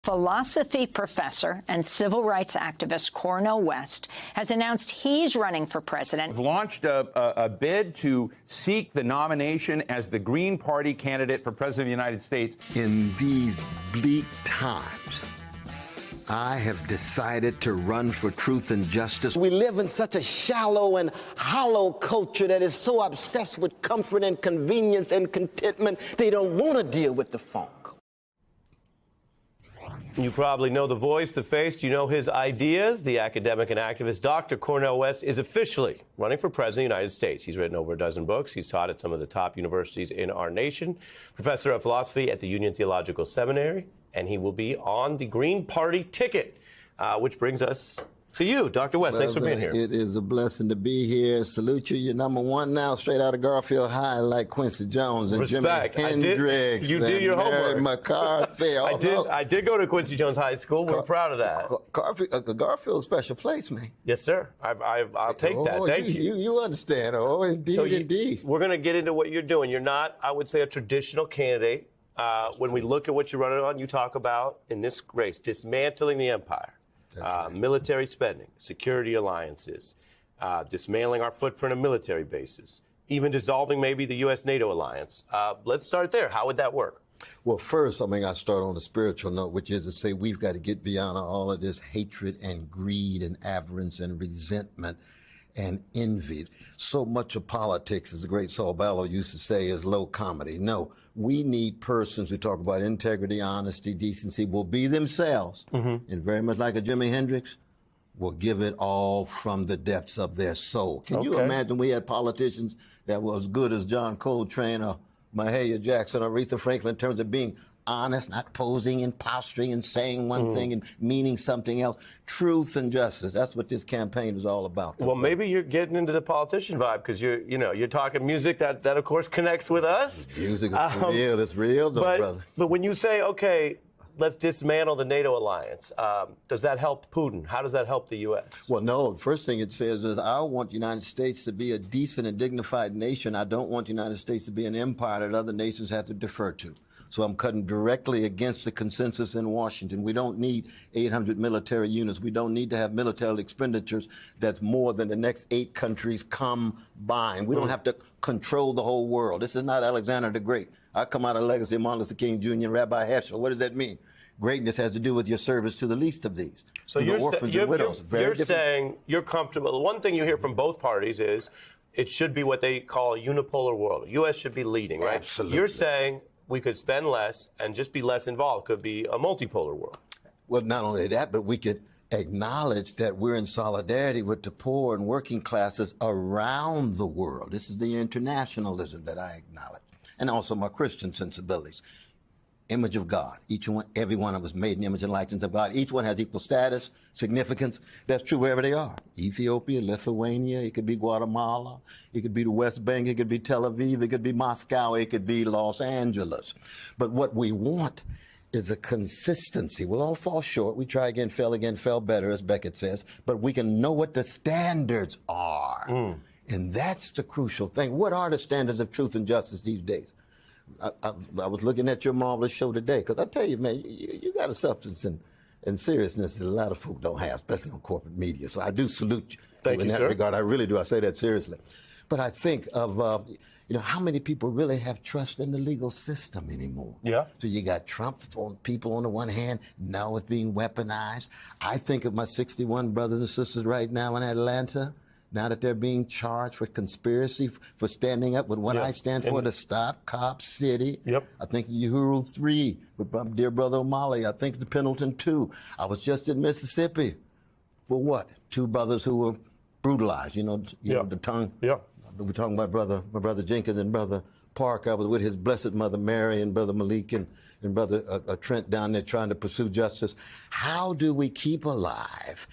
Philosophy professor and civil rights activist Cornel West has announced he's running for president. We've launched a bid to seek the nomination as the Green Party candidate for president of the United States. In these bleak times, I have decided to run for truth and justice. We live in such a shallow and hollow culture that is so obsessed with comfort and convenience and contentment, they don't want to deal with the funk. You probably know the voice, the face. You know his ideas. The academic and activist Dr. Cornel West is officially running for president of the United States. He's written over a dozen books. He's taught at some of the top universities in our nation, professor of philosophy at the Union Theological Seminary, and he will be on the Green Party ticket, which brings us to you, Dr. West. Thanks for being here. It is a blessing to be here. Salute you. You're number one now, straight out of Garfield High, like Quincy Jones and Respect. Jimi Hendrix. You did your homework. McCarthy. I did go to Quincy Jones High School. We're proud of that. Garfield's a special place, man. Yes, sir. I'll take that. Thank you. You understand. Oh, indeed, indeed. We're going to get into what you're doing. You're not, I would say, a traditional candidate. When we look at what you're running on, you talk about, in this race, dismantling the empire. Military spending, security alliances, dismantling our footprint of military bases, even dissolving maybe the U.S.-NATO alliance. Let's start there. How would that work? Well, first, I start on a spiritual note, which is to say we've got to get beyond all of this hatred and greed and avarice and resentment and envy. So much of politics, as the great Saul Bellow used to say, is low comedy. No, we need persons who talk about integrity, honesty, decency, will be themselves, and very much like a Jimi Hendrix, will give it all from the depths of their soul. Can you imagine we had politicians that were as good as John Coltrane or Mahalia Jackson or Aretha Franklin in terms of being honest, not posing and posturing and saying one thing and meaning something else. Truth and justice. That's what this campaign is all about. Well, maybe you're getting into the politician vibe because you're talking music that of course connects with us. Music is real. It's real, though, brother. But when you say, okay, let's dismantle the NATO alliance, does that help Putin? How does that help the U.S.? Well, no. The first thing it says is I want the United States to be a decent and dignified nation. I don't want the United States to be an empire that other nations have to defer to. So I'm cutting directly against the consensus in Washington. We don't need 800 military units. We don't need to have military expenditures that's more than the next 8 countries combined. We don't have to control the whole world. This is not Alexander the Great. I come out of the legacy of Martin Luther King Jr. and Rabbi Heschel. What does that mean? Greatness has to do with your service to the least of these. So you're saying you're comfortable. The one thing you hear from both parties is it should be what they call a unipolar world. The U.S. should be leading, right? Absolutely. You're saying we could spend less and just be less involved. Could be a multipolar world. Well, not only that, but we could acknowledge that we're in solidarity with the poor and working classes around the world. This is the internationalism that I acknowledge, and also my Christian sensibilities. Image of God. Every one of us made in the image and likeness of God. Each one has equal status, significance. That's true wherever they are. Ethiopia, Lithuania, it could be Guatemala, it could be the West Bank, it could be Tel Aviv, it could be Moscow, it could be Los Angeles. But what we want is a consistency. We'll all fall short. We try again, fell better, as Beckett says. But we can know what the standards are. And that's the crucial thing. What are the standards of truth and justice these days? I was looking at your marvelous show today, because I tell you, man, you got a substance and seriousness that a lot of folk don't have, especially on corporate media. So I do salute you. Thank you, in that sir. regard. I really do. I say that seriously. But I think of, how many people really have trust in the legal system anymore? Yeah. So you got Trump people on the one hand, now it's being weaponized. I think of my 61 brothers and sisters right now in Atlanta, now that they're being charged for conspiracy, for standing up with what I stand for, to stop Cop City. I think Uhuru 3 with my dear brother O'Malley. I think the Pendleton 2. I was just in Mississippi for what? 2 brothers who were brutalized, the tongue. We're talking about my brother Jenkins and brother Park. I was with his blessed mother Mary and brother Malik and brother Trent down there trying to pursue justice. How do we keep alive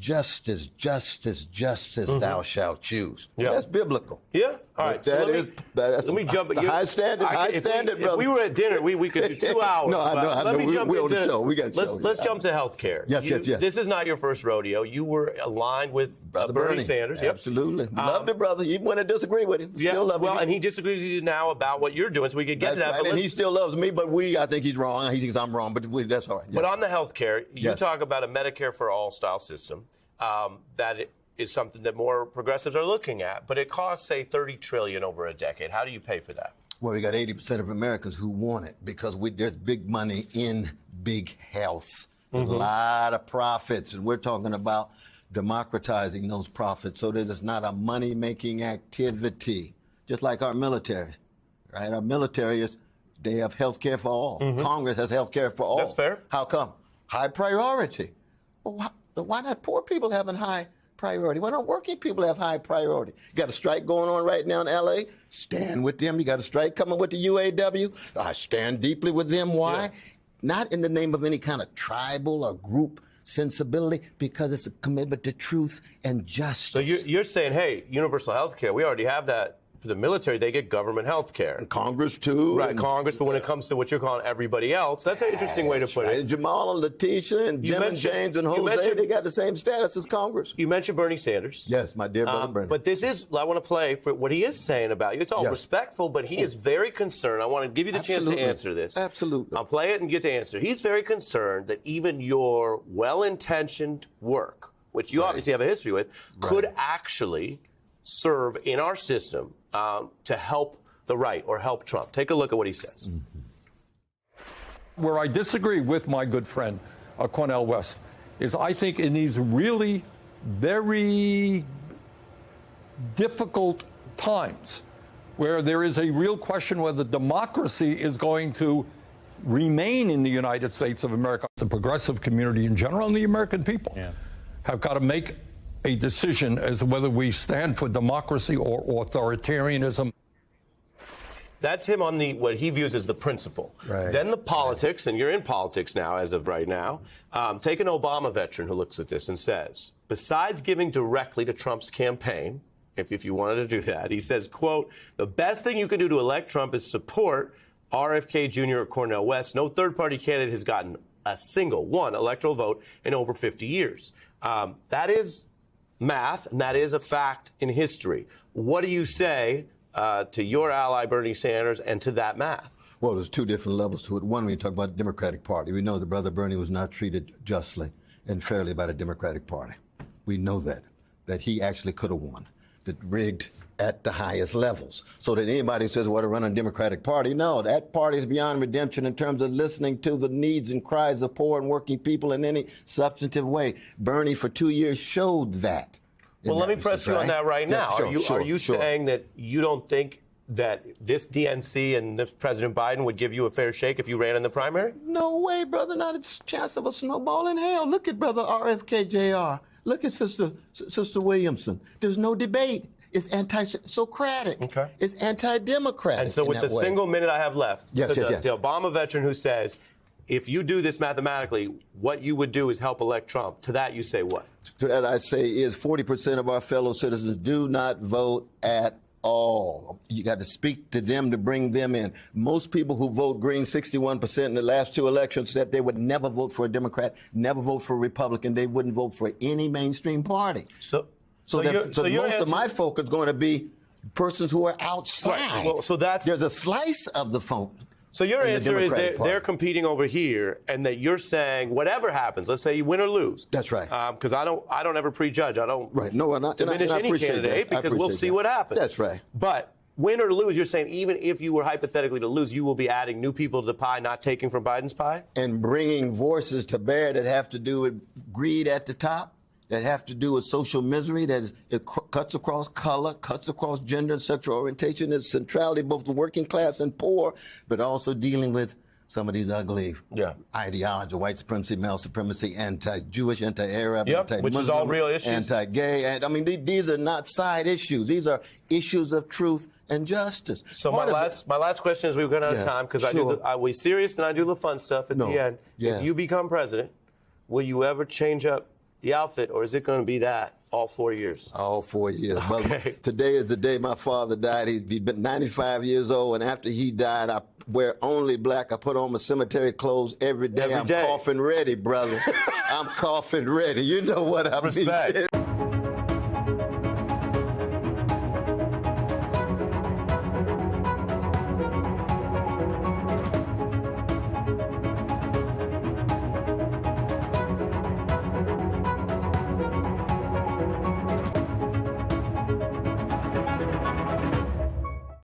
justice, justice, justice thou shalt choose. Yeah. That's biblical. Yeah. All right. That so is, that's let me jump. the high standard, If brother. we were at dinner, we could do 2 hours. No, I know. Let me jump We're on the into- show. We got the show. Let's jump to healthcare. Yes, yes. This is not your first rodeo. You were aligned with Brother Bernie Sanders. Yep. Absolutely. Love the brother. Even when I disagree with him. Yeah. Still love him. Well, and he disagrees with you now about what you're doing, so we could get That's to that. right. But And he still loves me, but I think he's wrong. He thinks I'm wrong, but that's all right. But on the health care, you Yes. talk about a Medicare for all style system that is something that more progressives are looking at. But it costs, say, $30 trillion over a decade. How do you pay for that? Well, we got 80% of Americans who want it because there's big money in big health. There's a lot of profits, and we're talking about democratizing those profits so that it's not a money-making activity, just like our military, right? Our military they have health care for all. Congress has health care for all. That's fair. How come? High priority. Well, why not poor people having high priority? Why don't working people have high priority? You got a strike going on right now in L.A. Stand with them. You got a strike coming with the UAW. I stand deeply with them. Why? Yeah. Not in the name of any kind of tribal or group sensibility, because it's a commitment to truth and justice. So you're saying, hey, universal health care, we already have that. For the military, they get government health care. Congress, too. Right, Congress, but when it comes to what you're calling everybody else, that's an interesting way to put it. And Jamal and Letitia and Jim and James and Jose, they got the same status as Congress. You mentioned Bernie Sanders. Yes, my dear brother Bernie. But this is, I want to play for what he is saying about you. It's all Yes. respectful, but he is very concerned. I want to give you the chance to answer this. Absolutely. I'll play it and get to answer. He's very concerned that even your well-intentioned work, which you obviously have a history with, could actually serve in our system to help the right or help Trump. Take a look at what he says. Where I disagree with my good friend, Cornel West, is I think in these really very difficult times where there is a real question whether democracy is going to remain in the United States of America, the progressive community in general and the American people have got to make a decision as to whether we stand for democracy or authoritarianism. That's him on what he views as the principle. Right. Then the politics, and you're in politics now as of right now. Take an Obama veteran who looks at this and says, besides giving directly to Trump's campaign, if you wanted to do that, he says, quote, the best thing you can do to elect Trump is support RFK Jr. or Cornel West. No third-party candidate has gotten a single one electoral vote in over 50 years. That is math, and that is a fact in history. What do you say to your ally Bernie Sanders and to that math? Well, there's two different levels to it. One, when you talk about the Democratic Party, we know that Brother Bernie was not treated justly and fairly by the Democratic Party. We know that he actually could have won, that rigged at the highest levels. So that anybody who says, well, to run a Democratic Party, no, that party is beyond redemption in terms of listening to the needs and cries of poor and working people in any substantive way. Bernie, for 2 years, showed that. Well, let me press you on that right now. Yeah, are you saying that you don't think that this DNC and this President Biden would give you a fair shake if you ran in the primary? No way, brother. Not a chance of a snowball in hell. Look at Brother RFK Jr. Look at Sister Williamson. There's no debate. It's anti-Socratic. Okay. It's anti-democratic. And so with the single minute I have left, Yes. the Obama veteran who says, if you do this mathematically, what you would do is help elect Trump. To that you say what? To that I say is 40% of our fellow citizens do not vote at all. You got to speak to them to bring them in. Most people who vote Green, 61% in the last two elections, said they would never vote for a Democrat, never vote for a Republican. They wouldn't vote for any mainstream party. So most of my folk is going to be persons who are outside. Right. Well, so there's a slice of the folk. So your answer is they're competing over here, and that you're saying whatever happens, let's say you win or lose. That's right. Because I don't ever prejudge. I don't diminish any candidate because we'll see what happens. That's right. But win or lose, you're saying even if you were hypothetically to lose, you will be adding new people to the pie, not taking from Biden's pie? And bringing voices to bear that have to do with greed at the top, that have to do with social misery, it cuts across color, cuts across gender and sexual orientation, its centrality, both the working class and poor, but also dealing with some of these ugly ideologies, white supremacy, male supremacy, anti-Jewish, anti-Arab, anti-Muslim, which is all real issues. Anti-gay. And, I mean, these are not side issues. These are issues of truth and justice. So my last question is, we've got out of time, because we serious and I do the fun stuff at the end. Yeah. If you become president, will you ever change up the outfit, or is it going to be that all 4 years? All 4 years. Okay. But today is the day my father died. He'd been 95 years old, and after he died, I wear only black. I put on my cemetery clothes every day. Every I'm day. coffin ready, brother. I'm coffin ready. You know what I mean. Respect.